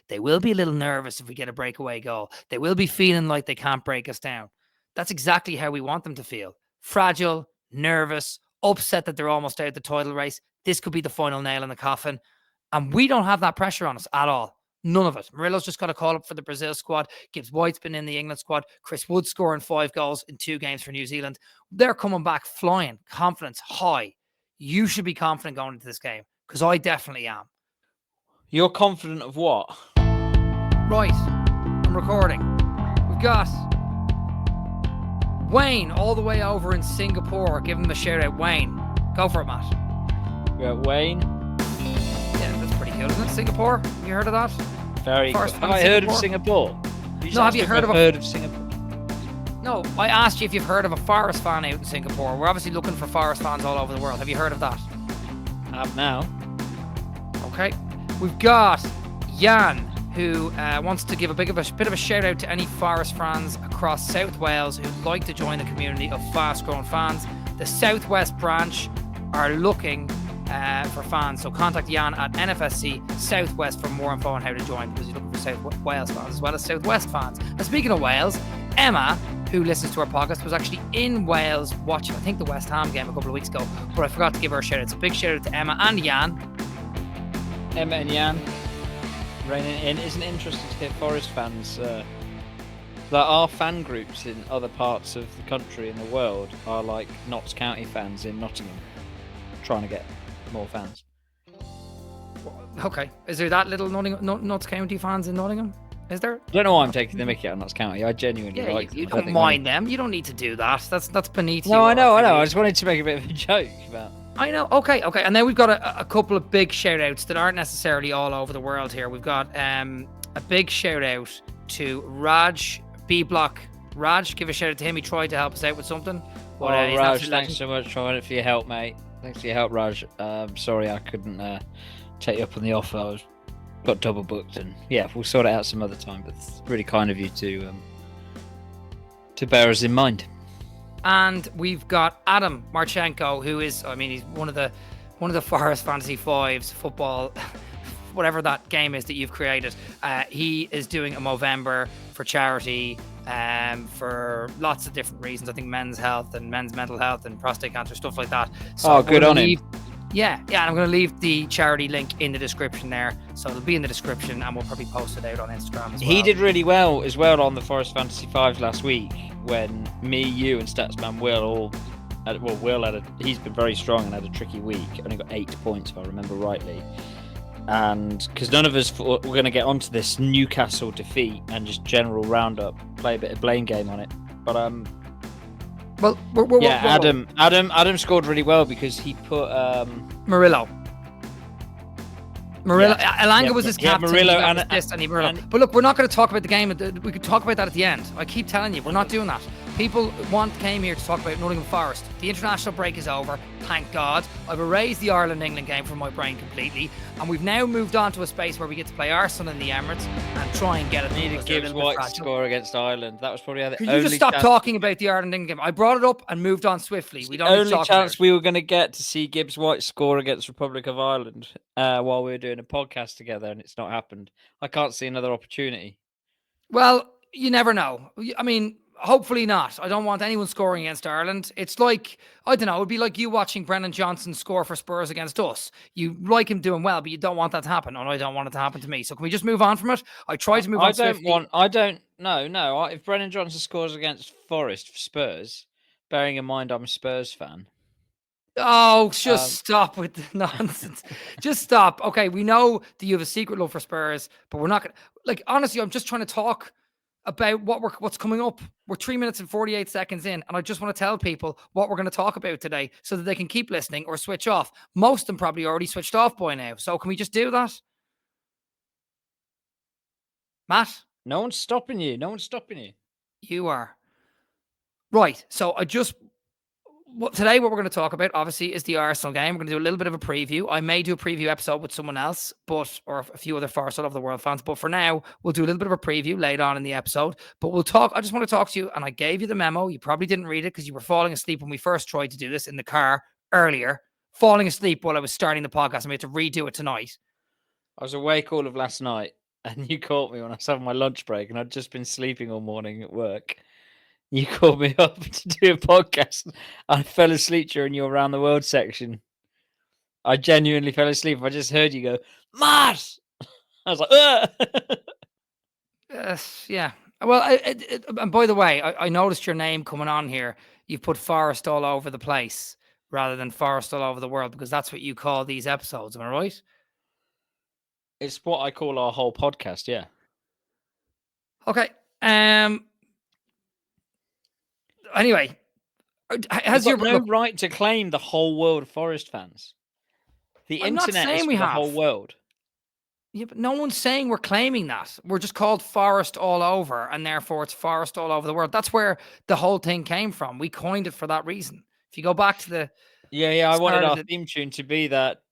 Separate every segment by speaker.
Speaker 1: They will be a little nervous if we get a breakaway goal. They will be feeling like they can't break us down. That's exactly how we want them to feel. Fragile, nervous, upset that they're almost out of the title race. This could be the final nail in the coffin. And we don't have that pressure on us at all. None of it. Murillo's just got a call up for the Brazil squad. Gibbs White's been in the England squad. Chris Wood scoring 5 goals in 2 games for New Zealand. They're coming back flying, confidence high. You should be confident going into this game, because I definitely am.
Speaker 2: You're confident of what?
Speaker 1: Right. I'm recording. We've got Wayne all the way over in Singapore. Give him a shout out, Wayne. Go for it, Matt.
Speaker 2: We got Wayne.
Speaker 1: Yeah, that's pretty cool, isn't it? Singapore? Have you heard of that?
Speaker 2: Very cool. Have I heard of Singapore?
Speaker 1: No, have you heard
Speaker 2: of Singapore?
Speaker 1: No, I asked you if you've heard of a Forest fan out in Singapore. We're obviously looking for Forest fans all over the world. Have you heard of that?
Speaker 2: I have now.
Speaker 1: Okay. We've got Jan, who wants to give a bit of a shout out to any Forest fans across South Wales who'd like to join the community of fast-growing fans. The Southwest branch are looking for fans, so contact Jan at NFFC Southwest for more info on how to join, because he's looking for South Wales fans as well as Southwest fans. And speaking of Wales, Emma, who listens to our podcast, was actually in Wales watching, I think, the West Ham game a couple of weeks ago, but I forgot to give her a shout out. So big shout out to Emma and Jan.
Speaker 2: Emma and Jan reining in. Isn't it interesting to hear Forest fans? There are fan groups in other parts of the country and the world are like Notts County fans in Nottingham, trying to get more fans.
Speaker 1: Okay, is there that little Notts County fans in Nottingham? Is there?
Speaker 2: I don't know why I'm taking the mickey out of Notts County. I genuinely like them.
Speaker 1: You don't mind them. You don't need to do that. That's beneath you.
Speaker 2: No, I know. I just wanted to make a bit of a joke about.
Speaker 1: I know. Okay. And then we've got a couple of big shout outs that aren't necessarily all over the world here. We've got a big shout out to Raj B Block. Raj, give a shout out to him. He tried to help us out with something.
Speaker 2: But, Raj, thanks so much for your help, mate. Thanks for your help, Raj. Sorry I couldn't take you up on the offer. I got double booked, and yeah, we'll sort it out some other time. But it's really kind of you to bear us in mind.
Speaker 1: And we've got Adam Marchenko, who is, he's one of the Forest Fantasy Fives football, whatever that game is that you've created. He is doing a Movember for charity, for lots of different reasons. I think men's health and men's mental health and prostate cancer, stuff like that. So
Speaker 2: good on him.
Speaker 1: Yeah, and I'm going to leave the charity link in the description there. So it'll be in the description, and we'll probably post it out on Instagram as well.
Speaker 2: He did really well as well on the Forest Fantasy Fives last week, when me, you, and Statsman Will he's been very strong and had a tricky week. Only got 8 points, if I remember rightly. And because none of us were going to get onto this Newcastle defeat and just general roundup, play a bit of blame game on it. But Adam scored really well because he put
Speaker 1: Murillo. Elanga was his captain.
Speaker 2: Murillo
Speaker 1: But look, we're not going to talk about the game. We could talk about that at the end. I keep telling you, we're not doing that. People came here to talk about Nottingham Forest. The international break is over, thank God. I've erased the Ireland-England game from my brain completely, and we've now moved on to a space where we get to play Arsenal in the Emirates and try and get it.
Speaker 2: Needed Gibbs White score against Ireland. That was probably the
Speaker 1: only. Can you just stop talking about the Ireland-England game? I brought it up and moved on swiftly. We don't
Speaker 2: the only chance we were going to get to see Gibbs White score against Republic of Ireland while we were doing a podcast together, and it's not happened. I can't see another opportunity.
Speaker 1: Well, you never know. I mean, hopefully not. I don't want anyone scoring against Ireland. It's like, I don't know, it would be like you watching Brennan Johnson score for Spurs against us. You like him doing well, but you don't want that to happen, and I don't want it to happen to me. So can we just move on from it? I tried to move on swiftly.
Speaker 2: No. If Brennan Johnson scores against Forest for Spurs, bearing in mind I'm a Spurs fan.
Speaker 1: Oh, just stop with the nonsense. Just stop. Okay, we know that you have a secret love for Spurs, but we're not going to... honestly, I'm just trying to talk about what's coming up. We're 3 minutes and 48 seconds in, and I just want to tell people what we're going to talk about today so that they can keep listening or switch off. Most of them probably already switched off by now. So can we just do that? Matt?
Speaker 2: No one's stopping you.
Speaker 1: You are. Right. So today what we're going to talk about, obviously, is the Arsenal game. We're going to do a little bit of a preview. I may do a preview episode with someone else, or a few other Forest all over the world fans. But for now, we'll do a little bit of a preview later on in the episode. But we'll talk. I just want to talk to you, and I gave you the memo. You probably didn't read it because you were falling asleep when we first tried to do this in the car earlier. Falling asleep while I was starting the podcast, and we had to redo it tonight.
Speaker 2: I was awake all of last night. and you caught me when I was having my lunch break, and I'd just been sleeping all morning at work. You called me up to do a podcast. I fell asleep during your around the world section. I genuinely fell asleep. I just heard you go, Matt. I was like,
Speaker 1: Yeah. Well, and by the way, I noticed your name coming on here. You've put Forest all over the place rather than Forest all over the world, because that's what you call these episodes. Am I right?
Speaker 2: It's what I call our whole podcast. Yeah.
Speaker 1: Okay. Anyway, has
Speaker 2: You've
Speaker 1: your
Speaker 2: got no
Speaker 1: look?
Speaker 2: right to claim the whole world of Forest fans. The
Speaker 1: I'm not
Speaker 2: internet is
Speaker 1: saying
Speaker 2: for
Speaker 1: we
Speaker 2: the whole
Speaker 1: have.
Speaker 2: world.
Speaker 1: Yeah, but no one's saying we're claiming that. We're just called Forest all over, and therefore it's Forest all over the world. That's where the whole thing came from. We coined it for that reason. If you go back to the
Speaker 2: Yeah. I wanted
Speaker 1: start of
Speaker 2: our
Speaker 1: the
Speaker 2: theme tune to be that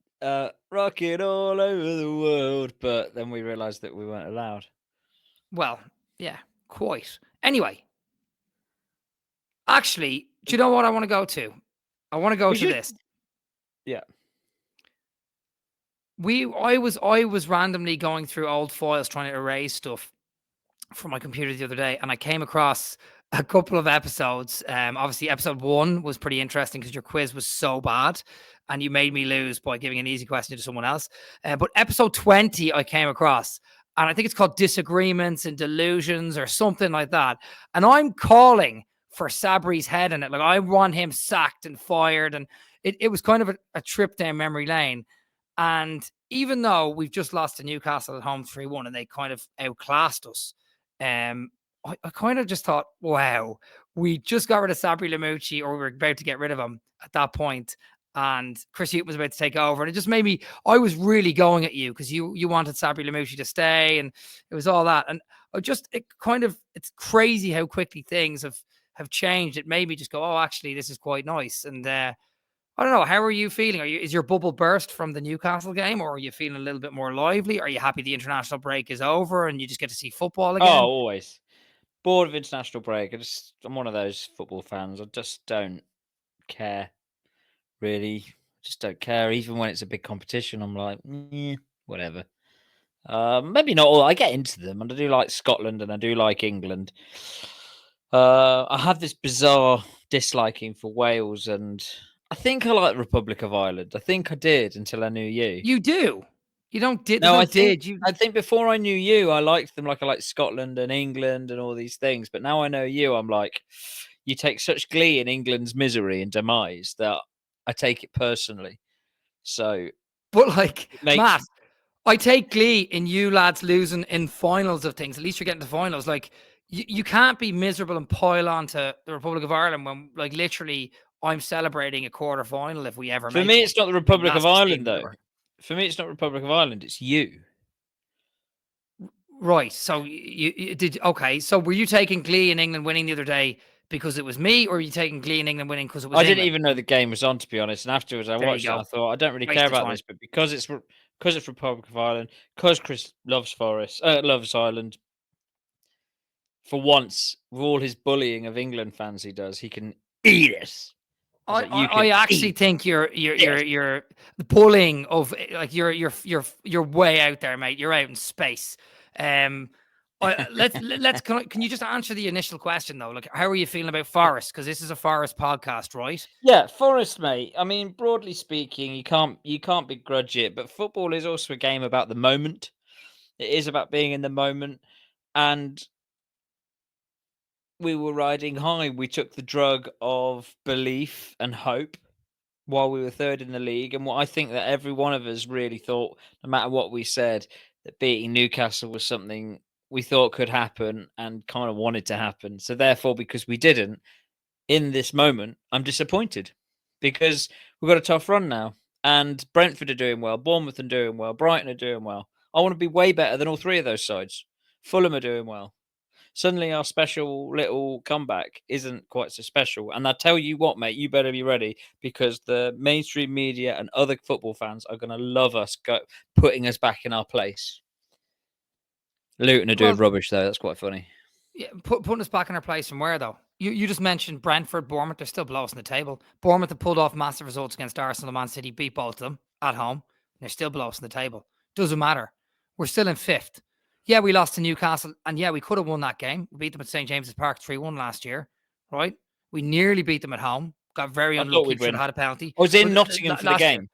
Speaker 2: rock it all over the world, but then we realised that we weren't allowed.
Speaker 1: well, yeah, quite. Anyway, actually, do you know what I want to go to? I want to go to this.
Speaker 2: Yeah.
Speaker 1: I was randomly going through old files trying to erase stuff from my computer the other day, and I came across a couple of episodes. Obviously, episode 1 was pretty interesting because your quiz was so bad, and you made me lose by giving an easy question to someone else. But episode 20, I came across, and I think it's called Disagreements and Delusions or something like that. And I'm calling for Sabri's head in it. Like, I want him sacked and fired, and it was kind of a trip down memory lane. And even though we've just lost to Newcastle at home 3-1, and they kind of outclassed us, I kind of just thought, wow, we just got rid of Sabri Lamucci, or we were about to get rid of him at that point, and Chris Hughton was about to take over. And it just made me, I was really going at you because you wanted Sabri Lamucci to stay, and it was all that. And it's crazy how quickly things have changed. It made me just go, oh, actually, this is quite nice. And I don't know. How are you feeling? Is your bubble burst from the Newcastle game, or are you feeling a little bit more lively? Are you happy the international break is over and you just get to see football
Speaker 2: Oh,
Speaker 1: again?
Speaker 2: always. Bored of international break. I'm one of those football fans. I just don't care, really. Just don't care. Even when it's a big competition, I'm like, whatever. Maybe not all. I get into them, and I do like Scotland, and I do like England. I have this bizarre disliking for Wales, and I think I like the Republic of Ireland. I think I did until I knew you.
Speaker 1: You do. You don't did. There's
Speaker 2: No,
Speaker 1: no
Speaker 2: I think
Speaker 1: did. You
Speaker 2: I think before I knew you, I liked them like I liked Scotland and England and all these things. But now I know you, I'm like, you take such glee in England's misery and demise that I take it personally. So
Speaker 1: but like
Speaker 2: it makes
Speaker 1: Matt, I take glee in you lads losing in finals of things. At least you're getting to finals. Like you can't be miserable and pile on to the Republic of Ireland when, like, literally I'm celebrating a quarter final if we ever
Speaker 2: for
Speaker 1: make
Speaker 2: me,
Speaker 1: one.
Speaker 2: it's not the
Speaker 1: And
Speaker 2: Republic of
Speaker 1: that's just
Speaker 2: Ireland
Speaker 1: being
Speaker 2: though.
Speaker 1: pure.
Speaker 2: For me, it's not Republic of Ireland. It's you.
Speaker 1: Right. So you did. Okay. So were you taking glee in England winning the other day because it was me, or were you taking glee in England winning because it was
Speaker 2: I didn't
Speaker 1: England?
Speaker 2: even know the game was on, to be honest. And afterwards, I
Speaker 1: There you
Speaker 2: watched it. And I
Speaker 1: go.
Speaker 2: thought, I don't really care
Speaker 1: Waste of
Speaker 2: about
Speaker 1: time.
Speaker 2: this, but because it's Republic of Ireland, because Chris loves loves Ireland. For once, with all his bullying of England fans, he does. He can eat it. I was
Speaker 1: I,
Speaker 2: like, you
Speaker 1: I
Speaker 2: can
Speaker 1: I actually
Speaker 2: eat
Speaker 1: think
Speaker 2: this.
Speaker 1: you're the bullying of, like, you're way out there, mate. You're out in space. Let's can you just answer the initial question though? Like, how are you feeling about Forest? Because this is a Forest podcast, right?
Speaker 2: Yeah, Forest, mate. I mean, broadly speaking, you can't begrudge it, but football is also a game about the moment. It is about being in the moment, and we were riding high. We took the drug of belief and hope while we were third in the league. And what I think that every one of us really thought, no matter what we said, that beating Newcastle was something we thought could happen and kind of wanted to happen. So therefore, because we didn't, in this moment, I'm disappointed because we've got a tough run now. And Brentford are doing well, Bournemouth are doing well, Brighton are doing well. I want to be way better than all three of those sides. Fulham are doing well. Suddenly our special little comeback isn't quite so special. And I tell you what, mate, you better be ready because the mainstream media and other football fans are going to love us putting us back in our place. Luton are doing
Speaker 1: Well,
Speaker 2: rubbish, though. That's quite funny.
Speaker 1: yeah, putting us back in our place from where though? You just mentioned Brentford, Bournemouth. They're still below us in the table. Bournemouth have pulled off massive results against Arsenal and Man City, beat both of them at home. They're still below us in the table. Doesn't matter. We're still in fifth. Yeah, we lost to Newcastle, and yeah, we could have won that game. We beat them at St James's Park 3-1 last year, right? We nearly beat them at home. Got very
Speaker 2: I thought
Speaker 1: unlucky.
Speaker 2: we'd
Speaker 1: Should
Speaker 2: win.
Speaker 1: have had a penalty.
Speaker 2: I was in
Speaker 1: But
Speaker 2: Nottingham for the
Speaker 1: last year,
Speaker 2: game.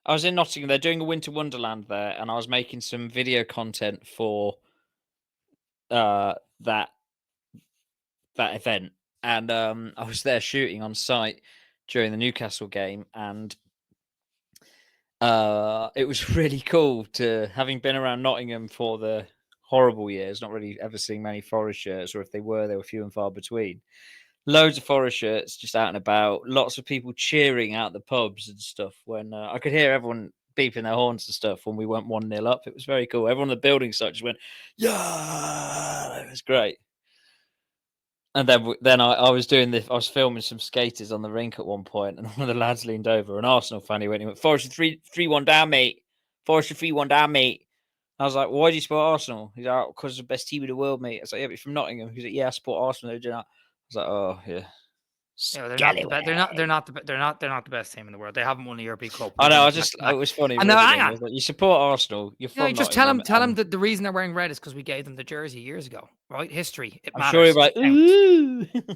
Speaker 2: I was in Nottingham. They're doing a Winter Wonderland there, and I was making some video content for that event. And I was there shooting on site during the Newcastle game, and it was really cool to, having been around Nottingham for the horrible years, not really ever seeing many Forest shirts, or if they were few and far between. Loads of Forest shirts just out and about. Lots of people cheering out the pubs and stuff. When I could hear everyone beeping their horns and stuff when we went 1-0 up. It was very cool. Everyone on the building site just went, yeah, it was great. And then I was doing this. I was filming some skaters on the rink at one point, and one of the lads leaned over, an Arsenal fan. He went, "Forest 3-1 down, mate. Forest 3-1 down, mate." I was like, "Why do you support Arsenal?" He's like, "Because it's the best team in the world, mate." I was like, "Yeah, but you're from Nottingham." He's like, "Yeah, I support Arsenal." They're doing that. I was like, "Oh yeah."
Speaker 1: yeah, they're not the best. They're not the best team in the world. They haven't won the European Cup.
Speaker 2: I know.
Speaker 1: Back to
Speaker 2: It
Speaker 1: back.
Speaker 2: was funny.
Speaker 1: And now, hang
Speaker 2: Visiting. I
Speaker 1: on.
Speaker 2: was like, "You support Arsenal. You're
Speaker 1: You know,
Speaker 2: from
Speaker 1: you just tell
Speaker 2: Nottingham."
Speaker 1: them that the reason they're wearing red is because we gave them the jersey years ago, right? History, it
Speaker 2: I'm sure
Speaker 1: matters.
Speaker 2: you're like,
Speaker 1: It counts.
Speaker 2: "Ooh."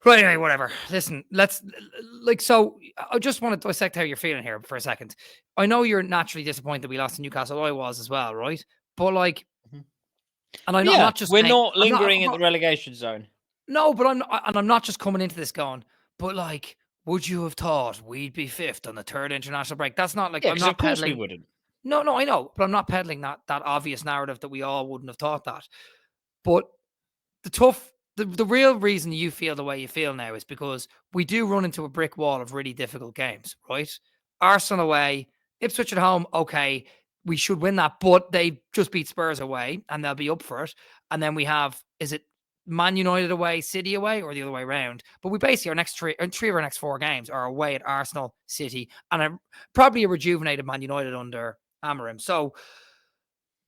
Speaker 1: Right, anyway, whatever. Listen, so I just want to dissect how you're feeling here for a second. I know you're naturally disappointed we lost to Newcastle. I was as well, right? But like,
Speaker 2: Mhm.
Speaker 1: and I'm
Speaker 2: Yeah,
Speaker 1: not just
Speaker 2: we're
Speaker 1: saying,
Speaker 2: not lingering at the relegation zone.
Speaker 1: no, but I'm not just coming into this going, but like, would you have thought we'd be fifth on the third international break? That's not like,
Speaker 2: Yeah,
Speaker 1: I'm
Speaker 2: because of
Speaker 1: not
Speaker 2: course we
Speaker 1: peddling.
Speaker 2: wouldn't.
Speaker 1: No, I know, but I'm not peddling that obvious narrative that we all wouldn't have thought that. But the real reason you feel the way you feel now is because we do run into a brick wall of really difficult games, right? Arsenal away, Ipswich at home, okay, we should win that, but they just beat Spurs away and they'll be up for it. And then we have, is it Man United away, City away, or the other way around? But we basically, our next three of our next four games are away at Arsenal, City, and probably a rejuvenated Man United under Amorim. So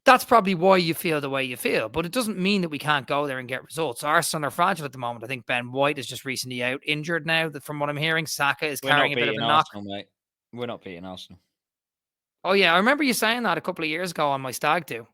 Speaker 1: that's probably why you feel the way you feel, but it doesn't mean that we can't go there and get results. Arsenal are fragile at the moment. I think Ben White is just recently out injured now. That from what I'm hearing, Saka is
Speaker 2: We're
Speaker 1: carrying
Speaker 2: not
Speaker 1: a bit of a
Speaker 2: beating
Speaker 1: knock.
Speaker 2: Arsenal, mate. We're not beating Arsenal.
Speaker 1: Oh yeah, I remember you saying that a couple of years ago on my stag do.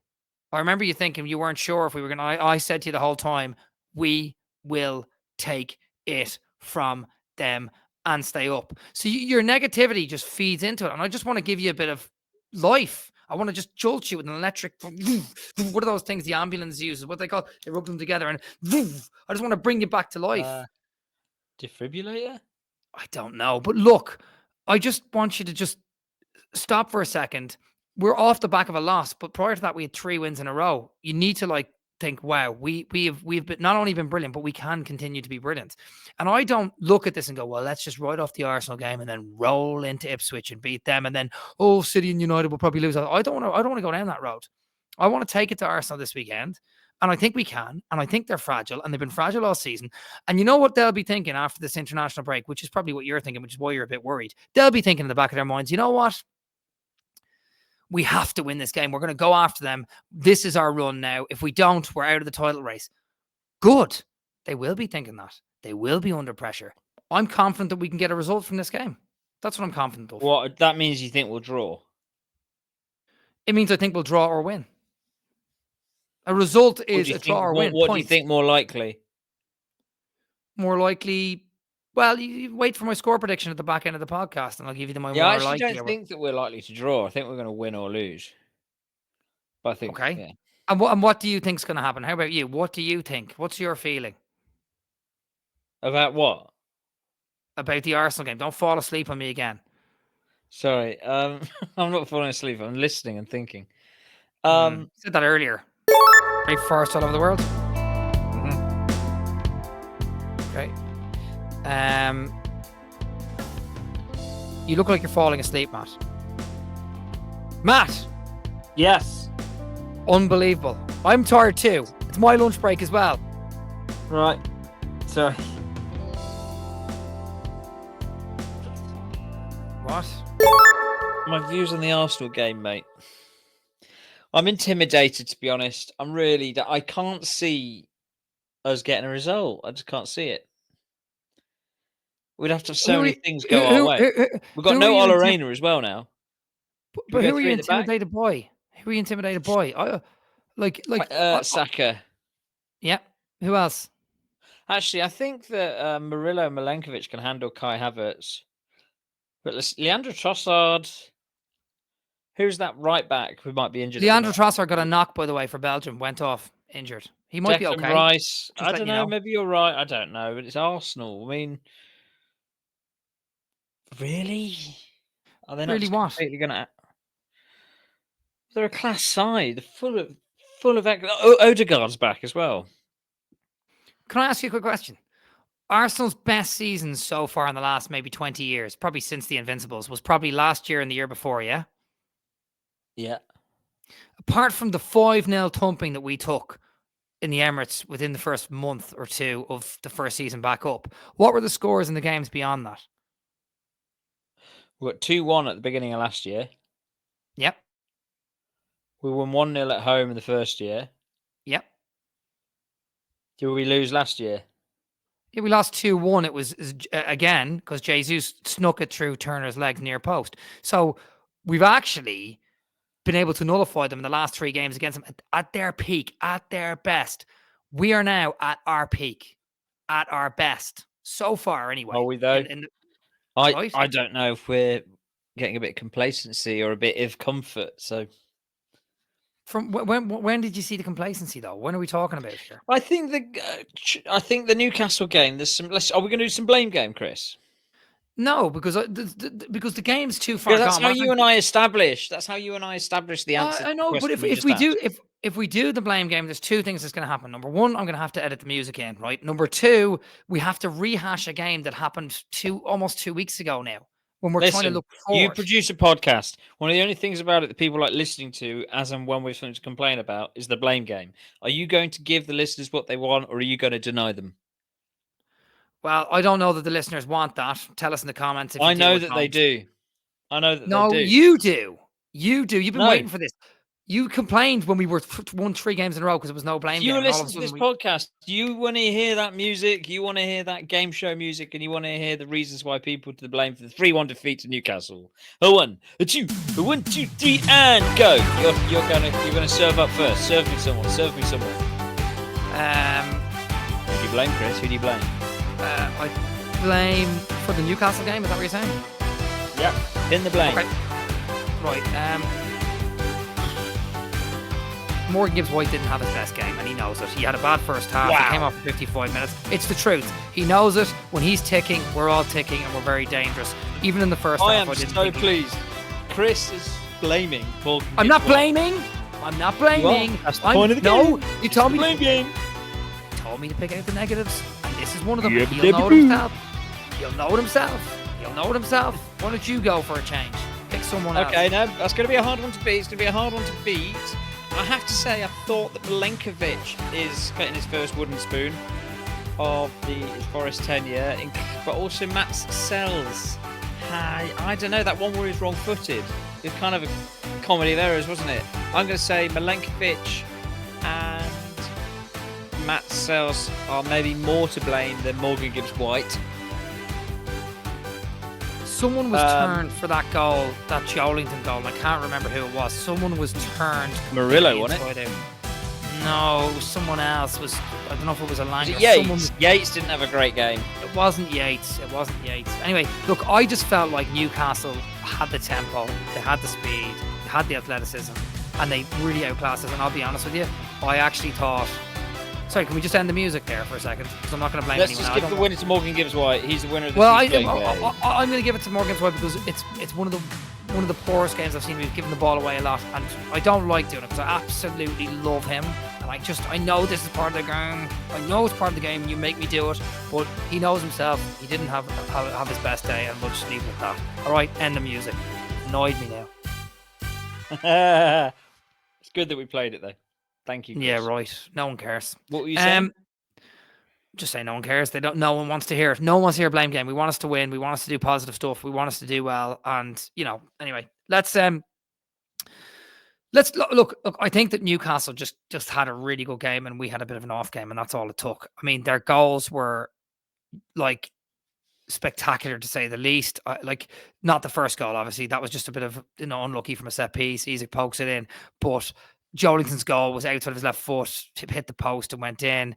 Speaker 1: I remember you thinking you weren't sure if we were going to. I said to you the whole time, we will take it from them and stay up. So your negativity just feeds into it. And I just want to give you a bit of life. I want to just jolt you with an electric. What are those things the ambulance uses? What they call? They rub them together and I just want to bring you back to life.
Speaker 2: Defibrillator?
Speaker 1: I don't know. But look, I just want you to just stop for a second. We're off the back of a loss, but prior to that, we had 3 wins in a row. You need to like think, wow, we've been not only been brilliant, but we can continue to be brilliant. And I don't look at this and go, well, let's just write off the Arsenal game and then roll into Ipswich and beat them, and then City and United will probably lose. I don't want to go down that road. I want to take it to Arsenal this weekend. And I think we can. And I think they're fragile. And they've been fragile all season. And you know what they'll be thinking after this international break, which is probably what you're thinking, which is why you're a bit worried. They'll be thinking in the back of their minds, you know what? We have to win this game. We're going to go after them. This is our run now. If we don't, we're out of the title race. Good. They will be thinking that. They will be under pressure. I'm confident that we can get a result from this game. That's what I'm confident of.
Speaker 2: What that means you think we'll draw?
Speaker 1: It means I think we'll draw or win. A result is a draw or win.
Speaker 2: What do you think more likely?
Speaker 1: More likely, well, you wait for my score prediction at the back end of the podcast and I'll give you the more
Speaker 2: Yeah, I
Speaker 1: likely.
Speaker 2: actually don't think that we're likely to draw. I think we're going to win or lose. But I think,
Speaker 1: okay.
Speaker 2: Yeah.
Speaker 1: And what do you think's going to happen? How about you? What do you think? What's your feeling?
Speaker 2: About what?
Speaker 1: About the Arsenal game. Don't fall asleep on me again.
Speaker 2: Sorry, I'm not falling asleep. I'm listening and thinking.
Speaker 1: You said that earlier. Great forest all over the world. Okay. You look like you're falling asleep, Matt. Matt!
Speaker 2: Yes.
Speaker 1: Unbelievable. I'm tired too. It's my lunch break as well.
Speaker 2: Right. Sorry.
Speaker 1: What?
Speaker 2: My views on the Arsenal game, mate. I'm intimidated, to be honest. I can't see us getting a result. I just can't see it. We'd have to have so many things go our way. We've got no Olarena as well now.
Speaker 1: But who are you intimidated by? Who are you intimidated by? Like,
Speaker 2: Saka.
Speaker 1: yeah. Who else?
Speaker 2: Actually, I think that Murillo Milenkovic can handle Kai Havertz. But Leandro Trossard, who's that right back who might be injured at the
Speaker 1: Leandro
Speaker 2: moment?
Speaker 1: Trossard got a knock, by the way, for Belgium. Went off injured. He might be
Speaker 2: Declan
Speaker 1: okay.
Speaker 2: Rice.
Speaker 1: Just
Speaker 2: I
Speaker 1: letting
Speaker 2: don't
Speaker 1: you
Speaker 2: know.
Speaker 1: know.
Speaker 2: Maybe you're right. I don't know. But it's Arsenal. I mean, really? Are they not
Speaker 1: Really,
Speaker 2: just
Speaker 1: what?
Speaker 2: completely going to? They're a class side, full of. Odegaard's back as well.
Speaker 1: Can I ask you a quick question? Arsenal's best season so far in the last maybe 20 years, probably since the Invincibles, was probably last year and the year before, yeah?
Speaker 2: Yeah.
Speaker 1: Apart from the 5-0 thumping that we took in the Emirates within the first month or two of the first season back up, what were the scores in the games beyond that?
Speaker 2: We got 2-1 at the beginning of last year.
Speaker 1: Yep.
Speaker 2: We won 1-0 at home in the first year.
Speaker 1: Yep.
Speaker 2: Did we lose last year?
Speaker 1: Yeah, we lost 2-1. It was, again, because Jesus snuck it through Turner's legs near post. So we've actually been able to nullify them in the last 3 games against them at their peak, at their best. We are now at our peak, at our best. So far, anyway.
Speaker 2: Are we, though?
Speaker 1: Right?
Speaker 2: I don't know if we're getting a bit of complacency or a bit of comfort. So,
Speaker 1: From when did you see the complacency, though? When are we talking about here?
Speaker 2: I think the Newcastle game. There's some. Are we going to do some blame game, Chris?
Speaker 1: No, because the game's too far
Speaker 2: Because that's
Speaker 1: gone.
Speaker 2: how you and I established. That's how you and I established the answer.
Speaker 1: I know, but if we do the blame game, there's 2 things that's going to happen. Number 1, I'm going to have to edit the music in, right? Number 2, we have to rehash a game that happened almost 2 weeks ago now. When we're trying to look forward.
Speaker 2: You produce a podcast. One of the only things about it that people like listening to, as and when we've something to complain about, is the blame game. Are you going to give the listeners what they want, or are you going to deny them?
Speaker 1: Well, I don't know that the listeners want that. Tell us in the comments if you
Speaker 2: I
Speaker 1: do
Speaker 2: know
Speaker 1: or
Speaker 2: that
Speaker 1: don't.
Speaker 2: they do. I know that they do.
Speaker 1: No, you do. You do. You've been
Speaker 2: No.
Speaker 1: waiting for this. You complained when we won 3 games in a row because there was no blame
Speaker 2: You
Speaker 1: game.
Speaker 2: listen to this podcast. You want to hear that music. You want to hear that game show music, and you want to hear the reasons why people to the blame for the 3-1 defeat to Newcastle. A 1, a 2, a 1, 2, 3, and go. You're gonna serve up first. Serve me someone. Who do you blame, Chris? Who do you blame?
Speaker 1: I blame for the Newcastle game. Is that what you're saying?
Speaker 2: Yeah. In the blame.
Speaker 1: Okay. Right. Morgan Gibbs-White didn't have his best game, and he knows it. He had a bad first half.
Speaker 2: Wow.
Speaker 1: He came off for 55 minutes. It's the truth. He knows it. When he's ticking, we're all ticking, and we're very dangerous. Even in the first half,
Speaker 2: I am so pleased. Chris is blaming Morgan Gibbs-White.
Speaker 1: I'm not blaming.
Speaker 2: That's the point of the game.
Speaker 1: You told me.
Speaker 2: Blame game.
Speaker 1: You told me to pick out the negatives, and this is one of them.
Speaker 2: Yeah,
Speaker 1: He'll know it himself. He'll know it himself. Why don't you go for a change? Pick someone else.
Speaker 2: Okay, no, that's going to be a hard one to beat. I have to say, I thought that Milenkovic is getting his first wooden spoon of his Forest tenure, but also Matt Sells. I don't know, that one where he's wrong-footed. It's kind of a comedy of errors, wasn't it? I'm going to say Milenkovic and Matt Sells are maybe more to blame than Morgan Gibbs-White.
Speaker 1: Someone was turned for that goal, that Joelinton goal. And I can't remember who it was. Someone was turned.
Speaker 2: Murillo, wasn't it?
Speaker 1: No, it was someone else. I don't know if it was a line.
Speaker 2: Yates didn't have a great game.
Speaker 1: It wasn't Yates. Anyway, look, I just felt like Newcastle had the tempo, they had the speed, they had the athleticism, and they really outclassed us. And I'll be honest with you, I actually thought. Sorry, can we just end the music there for a second? Because I'm not going to blame anyone.
Speaker 2: Let's just give the winner to Morgan Gibbs-White. He's the winner of the
Speaker 1: season. Well, I'm going to give it to Morgan Gibbs-White because it's one of the poorest games I've seen. We've given the ball away a lot, and I don't like doing it because I absolutely love him. And I know this is part of the game. I know it's part of the game. You make me do it, but he knows himself. He didn't have his best day, and we'll just leave it at that. All right, end the music. Annoyed me
Speaker 2: now. It's good that we played it though. Thank you, Chris.
Speaker 1: Yeah, right. No one cares.
Speaker 2: What were you saying?
Speaker 1: Just say no one cares. No one wants to hear it. No one wants to hear a blame game. We want us to win. We want us to do positive stuff. We want us to do well. And anyway, let's look. I think that Newcastle just had a really good game, and we had a bit of an off game, and that's all it took. I mean, their goals were like spectacular to say the least. Not the first goal, obviously. That was just a bit of unlucky from a set piece. Isak pokes it in, but Jolinton's goal was outside of his left foot, hit the post and went in.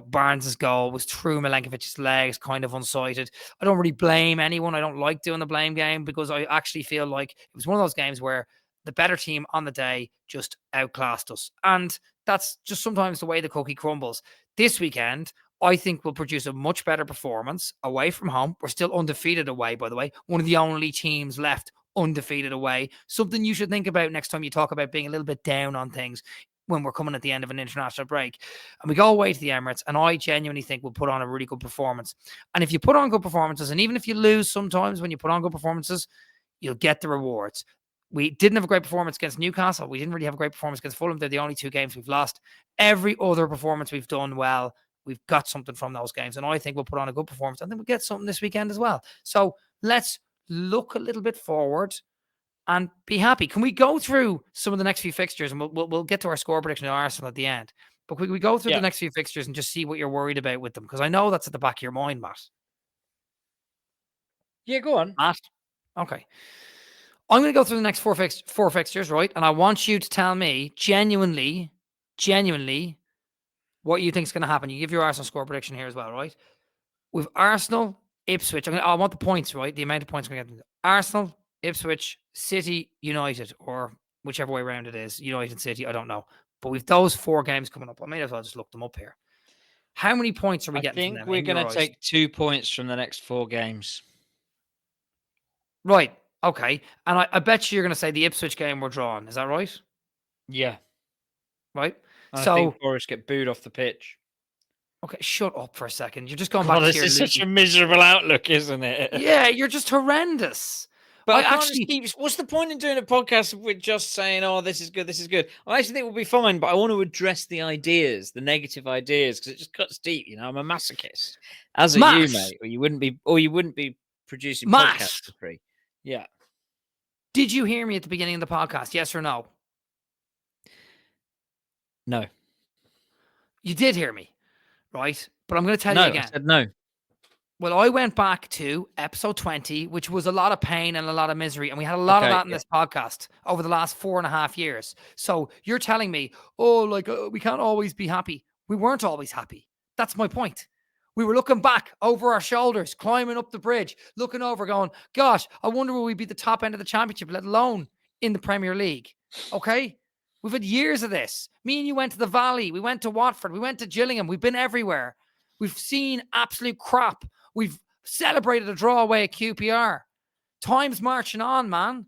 Speaker 1: Barnes's goal was through Milenkovic's legs, kind of unsighted. I don't really blame anyone. I don't like doing the blame game because I actually feel like it was one of those games where the better team on the day just outclassed us. And that's just sometimes the way the cookie crumbles. This weekend, I think we'll produce a much better performance away from home. We're still undefeated away, by the way. One of the only teams left undefeated away. Something you should think about next time you talk about being a little bit down on things when we're coming at the end of an international break. And we go away to the Emirates, and I genuinely think we'll put on a really good performance. And if you put on good performances, and even if you lose sometimes when you put on good performances, you'll get the rewards. We didn't have a great performance against Newcastle. We didn't really have a great performance against Fulham. They're the only 2 games we've lost. Every other performance we've done well. We've got something from those games, and I think we'll put on a good performance. I think we'll get something this weekend as well. So let's look a little bit forward and be happy. Can we go through some of the next few fixtures, and we'll get to our score prediction of Arsenal at the end. But we go through the next few fixtures and just see what you're worried about with them, because I know that's at the back of your mind, Matt.
Speaker 2: Yeah, go on.
Speaker 1: Matt? Okay. I'm going to go through the next four fixtures, right? And I want you to tell me genuinely what you think is going to happen. You give your Arsenal score prediction here as well, right? With Arsenal, Ipswich, I want the points, right? The amount of points I'm going to get. Arsenal, Ipswich, City, United, or whichever way around it is. United, City, I don't know. But with those 4 games coming up, I may as well just look them up here. How many points are we getting from them?
Speaker 2: I think we're going to take 2 points from the next 4 games.
Speaker 1: Right. Okay. And I bet you're going to say the Ipswich game we're drawing. Is that right?
Speaker 2: Yeah.
Speaker 1: Right?
Speaker 2: I think Forest get booed off the pitch.
Speaker 1: Okay, shut up for a second. You're just going back to
Speaker 2: this is such a miserable outlook, isn't it?
Speaker 1: Yeah, you're just horrendous.
Speaker 2: But I can't just keep... What's the point in doing a podcast if we're just saying, oh, this is good, this is good? I actually think we'll be fine, but I want to address the ideas, the negative ideas, because it just cuts deep, I'm a masochist. As are you, mate. Or you wouldn't be producing podcasts for free. Yeah.
Speaker 1: Did you hear me at the beginning of the podcast? Yes or no?
Speaker 2: No.
Speaker 1: You did hear me, right? But I'm going to tell you again.
Speaker 2: I said no.
Speaker 1: Well, I went back to episode 20, which was a lot of pain and a lot of misery. And we had a lot of that in this podcast over the last 4.5 years. So you're telling me, we can't always be happy. We weren't always happy. That's my point. We were looking back over our shoulders, climbing up the bridge, looking over, going, gosh, I wonder will we be the top end of the championship, let alone in the Premier League. Okay? We've had years of this. Me and you went to the Valley. We went to Watford. We went to Gillingham. We've been everywhere. We've seen absolute crap. We've celebrated a draw away at QPR. Time's marching on, man.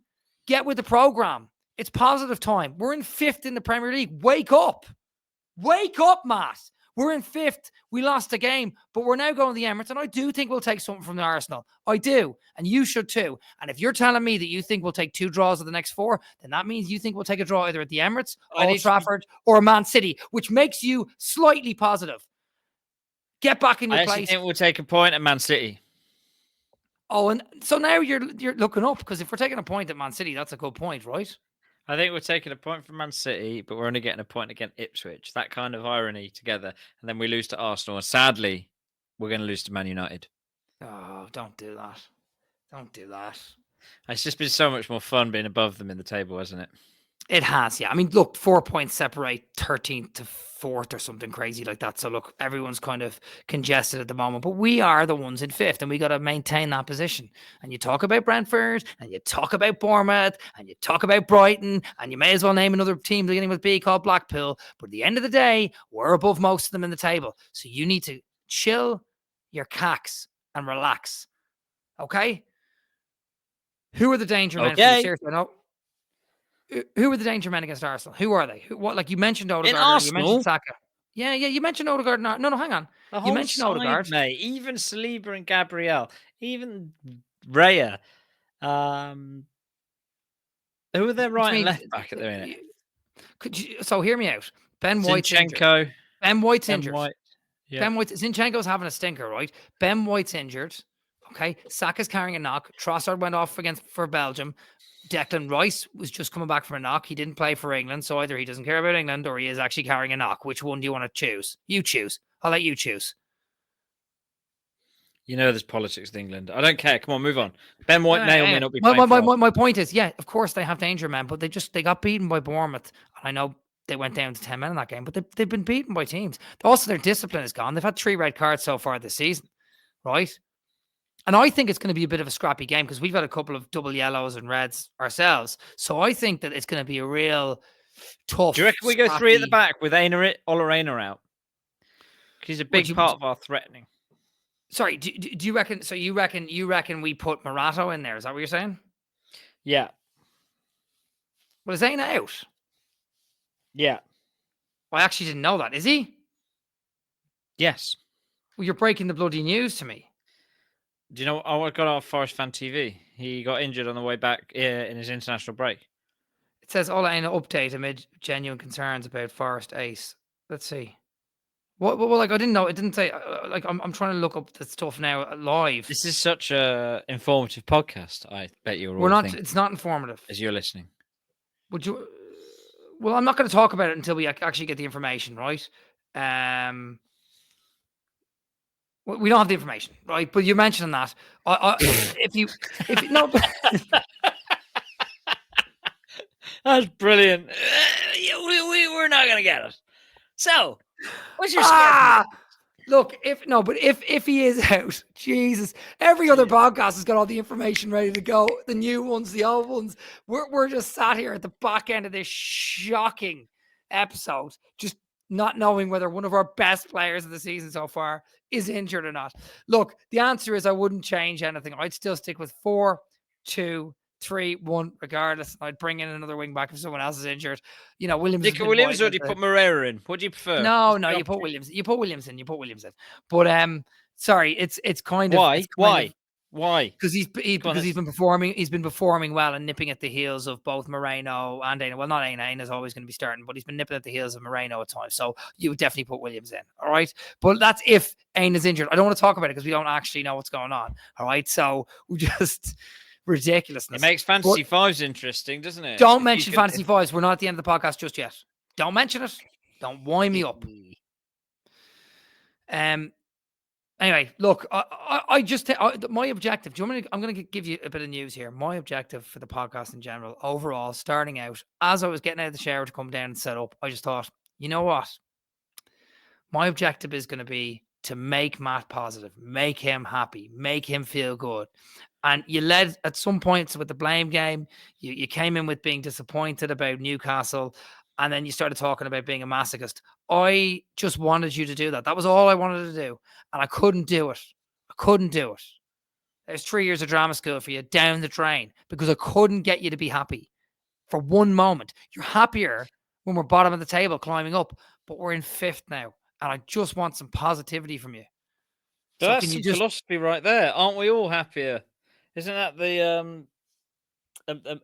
Speaker 1: Get with the program. It's positive time. We're in 5th in the Premier League. Wake up. Wake up, Matt. We're in 5th. We lost a game, but we're now going to the Emirates, and I do think we'll take something from the Arsenal. I do, and you should too. And if you're telling me that you think we'll take 2 draws of the next 4, then that means you think we'll take a draw either at the Emirates, Old Trafford, or Man City, which makes you slightly positive. Get back in your place.
Speaker 2: I think we'll take a point at Man City.
Speaker 1: Oh, and so now you're looking up, because if we're taking a point at Man City, that's a good point, right?
Speaker 2: I think we're taking a point from Man City, but we're only getting a point against Ipswich. That kind of irony together. And then we lose to Arsenal. And sadly, we're going to lose to Man United.
Speaker 1: Oh, don't do that. Don't do that.
Speaker 2: It's just been so much more fun being above them in the table, hasn't it?
Speaker 1: It has, yeah. I mean, look, 4 points separate 13th to 4th or something crazy like that. So, look, everyone's kind of congested at the moment. But we are the ones in 5th, and we got to maintain that position. And you talk about Brentford, and you talk about Bournemouth, and you talk about Brighton, and you may as well name another team beginning with B called Blackpool. But at the end of the day, we're above most of them in the table. So you need to chill your cacks and relax. Okay? Who are the danger men? Seriously, no. Who are the danger men against Arsenal? Who are they? Like you mentioned Odegaard, you mentioned Saka. Yeah, you mentioned Odegaard. No, hang on. You mentioned Odegaard,
Speaker 2: mate. Even Saliba and Gabriel, even Raya. Who are their right and left back at the minute?
Speaker 1: So hear me out. Ben White's injured. Ben White's injured. Zinchenko's having a stinker, right? Ben White's injured. Okay, Saka's carrying a knock. Trossard went off for Belgium. Declan Rice was just coming back from a knock. He didn't play for England, so either he doesn't care about England or he is actually carrying a knock. Which one do you want to choose? You choose. I'll let you choose.
Speaker 2: There's politics in England. I don't care. Come on, move on. Ben White may or may not be playing.
Speaker 1: My point is, yeah, of course they have danger men, but they got beaten by Bournemouth. And I know they went down to 10 men in that game, but they've been beaten by teams. Also, their discipline is gone. They've had 3 red cards so far this season, right? And I think it's going to be a bit of a scrappy game because we've had a couple of double yellows and reds ourselves. So I think that it's going to be a real tough.
Speaker 2: Do you reckon we go 3 at the back with Ola Reina out? Because he's a big part of our threatening.
Speaker 1: Sorry, do you reckon? So you reckon we put Morato in there? Is that what you're saying?
Speaker 2: Yeah.
Speaker 1: Well, is Aina out?
Speaker 2: Yeah.
Speaker 1: Well, I actually didn't know that. Is he?
Speaker 2: Yes.
Speaker 1: Well, you're breaking the bloody news to me.
Speaker 2: Do you know what I got off Forest Fan TV? He got injured on the way back in his international break.
Speaker 1: It says Ola Aina update amid genuine concerns about Forest ace. Let's see. Well, like I didn't know. It didn't say. Like I'm trying to look up the stuff now live.
Speaker 2: This is such a informative podcast. I bet you're.
Speaker 1: We're not. It's not informative.
Speaker 2: As you're listening.
Speaker 1: Would you? Well, I'm not going to talk about it until we actually get the information, right? We don't have the information, right? But you're mentioning that. If you no.
Speaker 2: That's brilliant. We're not going to get it. So, what's your
Speaker 1: look, if he is out, Jesus, every other podcast has got all the information ready to go. The new ones, the old ones. We're just sat here at the back end of this shocking episode, just not knowing whether one of our best players of the season so far is injured or not. Look, the answer is I wouldn't change anything. I'd still stick with 4-2-3-1 regardless. I'd bring in another wing back if someone else is injured. You know, Williams.
Speaker 2: Nico Williams, or do you put Moreira in? What do you prefer?
Speaker 1: No, you put Williams. You put Williams in. But sorry, it's kind of
Speaker 2: why?
Speaker 1: Because he's been performing. He's been performing well and nipping at the heels of both Moreno and Aina. Well, not Aina. Aina's always going to be starting, but he's been nipping at the heels of Moreno at times. So you would definitely put Williams in. All right, but that's if Aina's injured. I don't want to talk about it because we don't actually know what's going on. All right, so we just ridiculousness.
Speaker 2: It makes Fantasy Fives interesting, doesn't it?
Speaker 1: Don't mention Fantasy Fives. We're not at the end of the podcast just yet. Don't mention it. Don't wind me up. Anyway, look, I just my objective. Do you want me to, I'm going to give you a bit of news here. My objective for the podcast in general, overall, starting out, as I was getting out of the shower to come down and set up, I just thought, you know what? My objective is going to be to make Matt positive, make him happy, make him feel good. And you led at some points with the blame game. You came in with being disappointed about Newcastle. And then you started talking about being a masochist. I just wanted you to do that. That was all I wanted to do. And I couldn't do it. There's 3 years of drama school for you down the drain because I couldn't get you to be happy for one moment. You're happier when we're bottom of the table climbing up, but we're in 5th now. And I just want some positivity from you.
Speaker 2: So that's some philosophy right there. Aren't we all happier? Isn't that the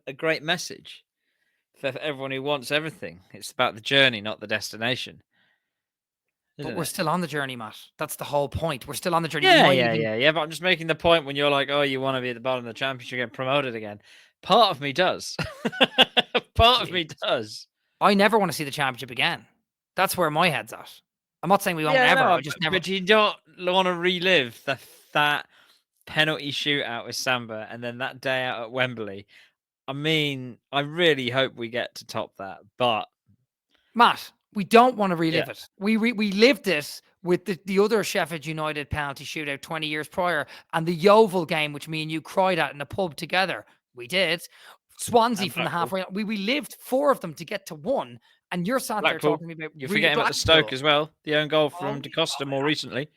Speaker 2: a great message? For everyone who wants everything. It's about the journey, not the destination.
Speaker 1: But we're still on the journey, Matt. That's the whole point. We're still on the journey.
Speaker 2: Yeah. But I'm just making the point when you're like, oh, you want to be at the bottom of the championship, get promoted again. Part of me does. Part of me does.
Speaker 1: I never want to see the championship again. That's where my head's at. I'm not saying we won't ever. I just never.
Speaker 2: But you don't want to relive that penalty shootout with Samba and then that day out at Wembley. I mean, I really hope we get to top that, but
Speaker 1: Matt, we don't want to relive it. We lived it with the other Sheffield United penalty shootout 20 years prior and the Yeovil game, which me and you cried at in a pub together. We did. Swansea from the halfway. We lived 4 of them to get to 1, and you're sat there talking to me about.
Speaker 2: You're forgetting about the Stoke as well. The own goal from Da Costa more recently.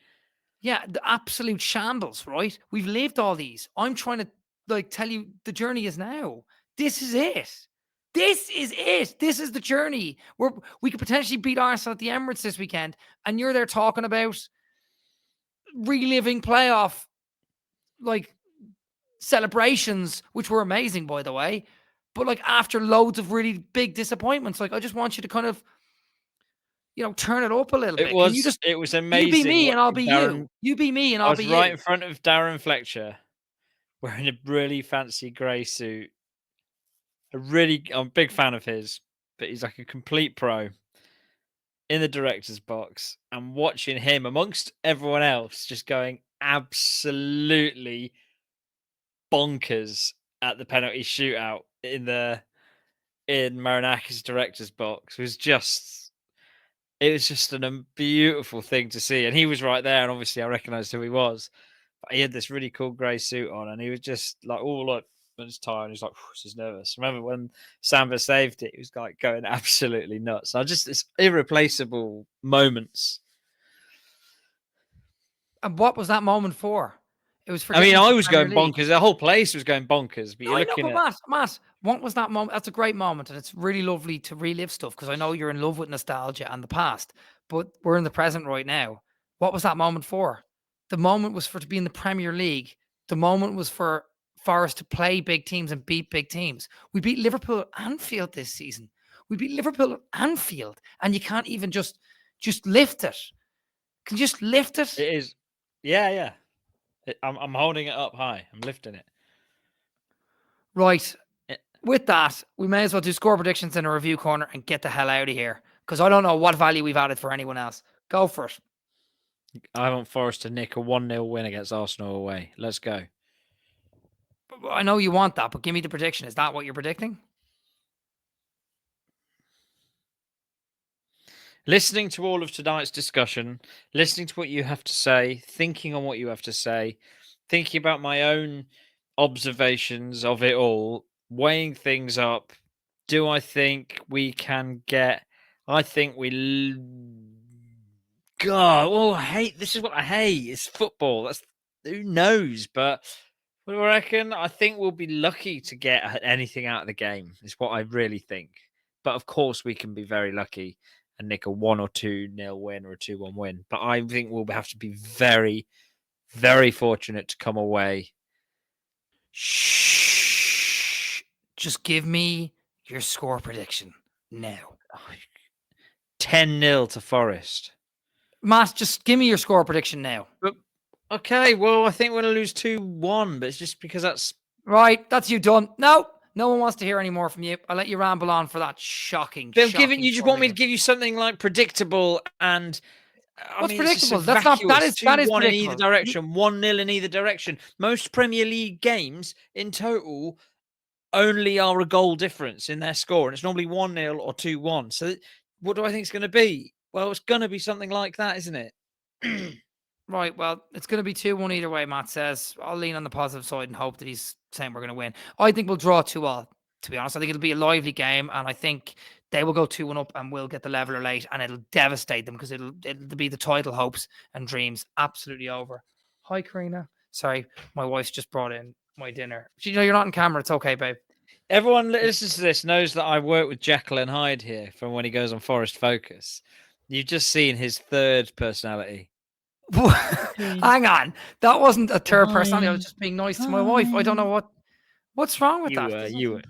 Speaker 1: Yeah, the absolute shambles, right? We've lived all these. I'm trying to tell you the journey is now. This is it. This is the journey where we could potentially beat Arsenal at the Emirates this weekend. And you're there talking about reliving playoff celebrations, which were amazing, by the way. But after loads of really big disappointments, I just want you to kind of, turn it up a little bit.
Speaker 2: It was amazing.
Speaker 1: You be me and I'll be you. You be me and I'll be you.
Speaker 2: I was right in front of Darren Fletcher wearing a really fancy grey suit. I'm a big fan of his, but he's like a complete pro in the director's box and watching him amongst everyone else just going absolutely bonkers at the penalty shootout in the in Marinakis' director's box was just a beautiful thing to see. And he was right there, and obviously I recognised who he was. But he had this really cool grey suit on, and he was just like all like on his tie, and he was like, this is nervous. Remember when Samba saved it, he was like going absolutely nuts. It's irreplaceable moments.
Speaker 1: And what was that moment for? It was for.
Speaker 2: I mean, I was
Speaker 1: Premier
Speaker 2: going
Speaker 1: League.
Speaker 2: bonkers. The whole place was going bonkers. But you're
Speaker 1: I know,
Speaker 2: looking
Speaker 1: but
Speaker 2: at
Speaker 1: Matt, what was that moment? That's a great moment, and it's really lovely to relive stuff because I know you're in love with nostalgia and the past, but we're in the present right now. What was that moment for? The moment was for to be in the Premier League. The moment was for Forest to play big teams and beat big teams. We beat Liverpool at Anfield this season. We beat Liverpool at Anfield, and you can't even just lift it. Can you just lift it?
Speaker 2: it is, yeah. I'm holding it up high. I'm lifting it.
Speaker 1: Right.
Speaker 2: Eh,
Speaker 1: With that, we may as well do score predictions in a review corner and get the hell out of here because I don't know what value we've added for anyone else. Go for it.
Speaker 2: I want Forest to nick a 1-0 win against Arsenal away. Let's go.
Speaker 1: I know you want that, but give me the prediction. Is that what you're predicting?
Speaker 2: Listening to all of tonight's discussion, listening to what you have to say, thinking on what you have to say, thinking about my own observations of it all, weighing things up. Do I think we can get? I think we. God, well, I hate. This is what I hate. It's football. That's who knows, but what do I reckon? I think we'll be lucky to get anything out of the game. Is what I really think. But of course, we can be very lucky and nick a 1 or 2-0 win or a 2-1 win. But I think we'll have to be very, very fortunate to come away.
Speaker 1: Shh. Just give me your score prediction now.
Speaker 2: 10-0 to Forest.
Speaker 1: Matt, just give me your score prediction now.
Speaker 2: But, okay, well, I think we're going to lose 2-1, but it's just because that's...
Speaker 1: Right, that's you done. No one wants to hear any more from you. I'll let you ramble on for that shocking.
Speaker 2: You just want me to give you something like predictable and...
Speaker 1: What's predictable?
Speaker 2: That is
Speaker 1: 2-1
Speaker 2: in either direction, 1-0 in either direction. Most Premier League games in total only are a goal difference in their score, and it's normally 1-0 or 2-1. So what do I think it's going to be? Well, it's going to be something like that, isn't it?
Speaker 1: Right, well, it's going to be 2-1 either way, Matt says. I'll lean on the positive side and hope that he's saying we're going to win. I think we'll draw 2-2, to be honest. I think it'll be a lively game, and I think they will go 2-1 up and we'll get the leveler late, and it'll devastate them because it'll be the title hopes and dreams absolutely over. Hi, Karina. Sorry, my wife's just brought in my dinner. You know, you're not on camera. It's okay, babe.
Speaker 2: Everyone that listens to this knows that I work with Jekyll and Hyde here from when he goes on Forest Focus. You've just seen his third personality.
Speaker 1: Hang on. That wasn't a third personality. I was just being nice to my wife. I don't know what's wrong with that.
Speaker 2: You were.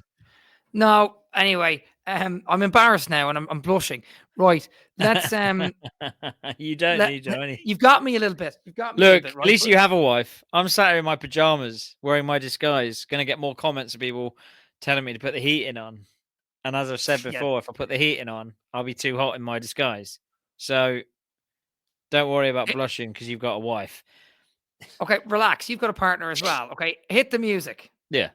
Speaker 1: No, anyway, I'm embarrassed now and I'm blushing. Right. Let's
Speaker 2: You don't need to anything.
Speaker 1: You've got me a little bit.
Speaker 2: Look, at least you have a wife. I'm sat here in my pajamas wearing my disguise, gonna get more comments of people telling me to put the heating on. And as I've said before, if I put the heating on, I'll be too hot in my disguise. So don't worry about blushing because you've got a wife.
Speaker 1: Okay, relax. You've got a partner as well. Okay, hit the music.
Speaker 2: Yeah.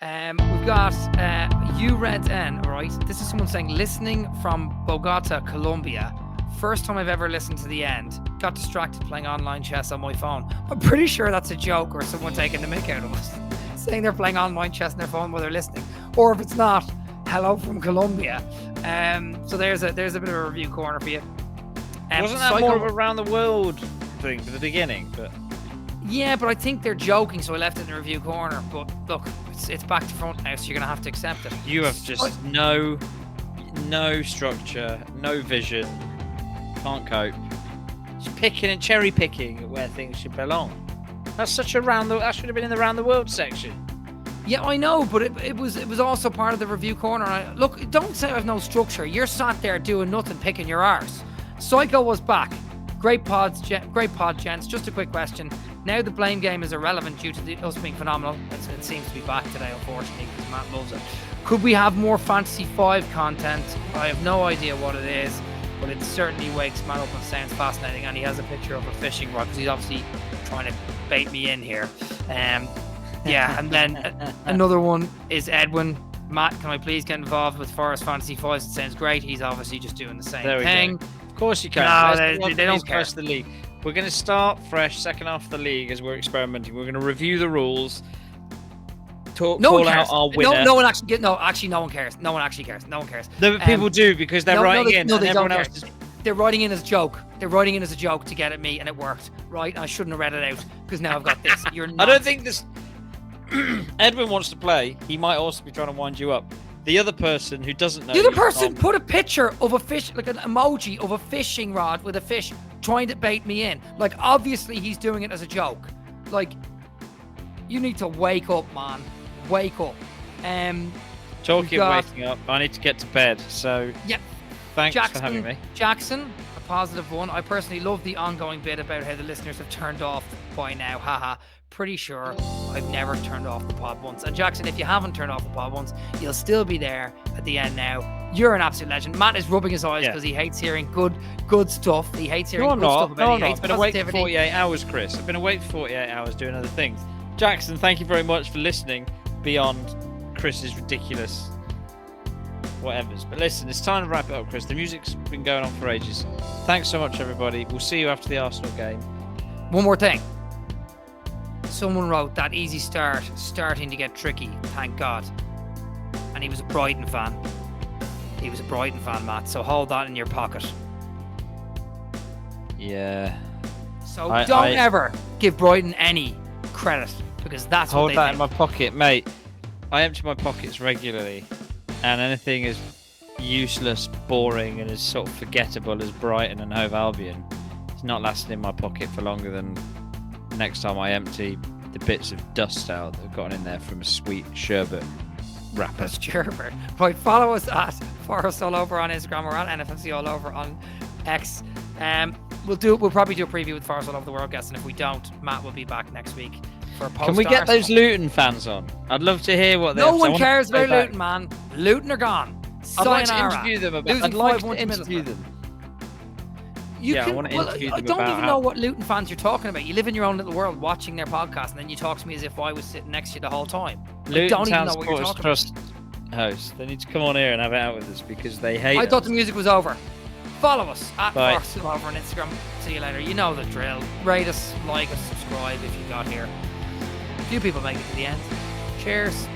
Speaker 1: We've got Red N. All right, this is someone saying listening from Bogota, Colombia. First time I've ever listened to the end. Got distracted playing online chess on my phone. I'm pretty sure that's a joke or someone taking the mick out of us, saying they're playing online chess on their phone while they're listening. Or if it's not, hello from Colombia. So there's a bit of a review corner for you.
Speaker 2: Wasn't that more of a around the world thing for the beginning? But
Speaker 1: yeah, but I think they're joking, so I left it in the review corner. But look, it's back to front now, so you're gonna have to accept it.
Speaker 2: You have just no structure, no vision, can't cope. Just picking and cherry picking where things should belong. That's such a that should have been in the round the world section.
Speaker 1: Yeah, I know, but it was also part of the review corner. Look, don't say I have no structure. You're sat there doing nothing, picking your arse. Psycho was back. Great pod, gents. Just a quick question. Now the blame game is irrelevant due to us being phenomenal. It seems to be back today, unfortunately, because Matt loves it. Could we have more Fantasy 5 content? I have no idea what it is, but it certainly wakes Matt up and sounds fascinating. And he has a picture of a fishing rod because he's obviously trying to bait me in here. Yeah, and then another one is Edwin Matt, can I please get involved with Forest Fantasy 5? It sounds great. He's obviously just doing the same
Speaker 2: There we
Speaker 1: thing.
Speaker 2: go. Of course you can.
Speaker 1: No,
Speaker 2: They don't care. The league. We're going to start fresh, second half of the league as we're experimenting. We're going to review the rules. Call out our winner.
Speaker 1: No one actually. No, actually, no one cares. No one actually cares. No one cares.
Speaker 2: People do because they're writing in.
Speaker 1: No, they
Speaker 2: everyone
Speaker 1: don't
Speaker 2: else
Speaker 1: care. They're writing in as a joke. They're writing in as a joke to get at me, and it worked. Right? I shouldn't have read it out because now I've got this. You're not.
Speaker 2: I don't think this. Edwin wants to play. He might also be trying to wind you up. The other person who doesn't know.
Speaker 1: The other person put a picture of a fish, like an emoji of a fishing rod with a fish trying to bait me in. Like, obviously, he's doing it as a joke. Like, you need to wake up, man. Wake up.
Speaker 2: Talking of waking up, I need to get to bed. So,
Speaker 1: yeah.
Speaker 2: Thanks for having me.
Speaker 1: Jackson, a positive one. I personally love the ongoing bit about how the listeners have turned off by now. Haha. Pretty sure I've never turned off the pod once. And Jackson, if you haven't turned off the pod once, you'll still be there at the end now. You're an absolute legend. Matt is rubbing his eyes because he hates hearing good stuff. He hates hearing good stuff about it.
Speaker 2: I've been awake for 48 hours, Chris. I've been awake for 48 hours doing other things. Jackson, thank you very much for listening beyond Chris's ridiculous whatevers. But listen, it's time to wrap it up, Chris. The music's been going on for ages. Thanks so much, everybody. We'll see you after the Arsenal game.
Speaker 1: One more thing. Someone wrote that easy start, starting to get tricky, thank God. And he was a Brighton fan. He was a Brighton fan, Matt, so hold that in your pocket.
Speaker 2: Yeah.
Speaker 1: So don't ever give Brighton any credit, because that's what they
Speaker 2: hold that
Speaker 1: think.
Speaker 2: in my pocket, mate. I empty my pockets regularly, and anything as useless, boring, and as sort of forgettable as Brighton and Hove Albion, it's not lasting in my pocket for longer than next time I empty the bits of dust out that have gotten in there from a sweet sherbet wrapper.
Speaker 1: Sherbet. Right, follow us at forestallover on Instagram or at NFFC all over on X. We'll probably do a preview with Forest all over the world guests, and if we don't, Matt will be back next week for a post.
Speaker 2: Can we get those Luton fans on? I'd love to hear what they're.
Speaker 1: No one cares about Luton, man. Luton are gone.
Speaker 2: I'd like to interview them about. I'd like to interview them.
Speaker 1: I want to interview them. I don't even know what Luton fans you're talking about. You live in your own little world watching their podcast, and then you talk to me as if I was sitting next to you the whole time. I don't even know what you're talking about.
Speaker 2: Host, they need to come on here and have it out with us because they hate us.
Speaker 1: I thought the music was over. Follow us at forestallover on Instagram. See you later. You know the drill. Rate us, like us, subscribe if you got here. A few people make it to the end. Cheers.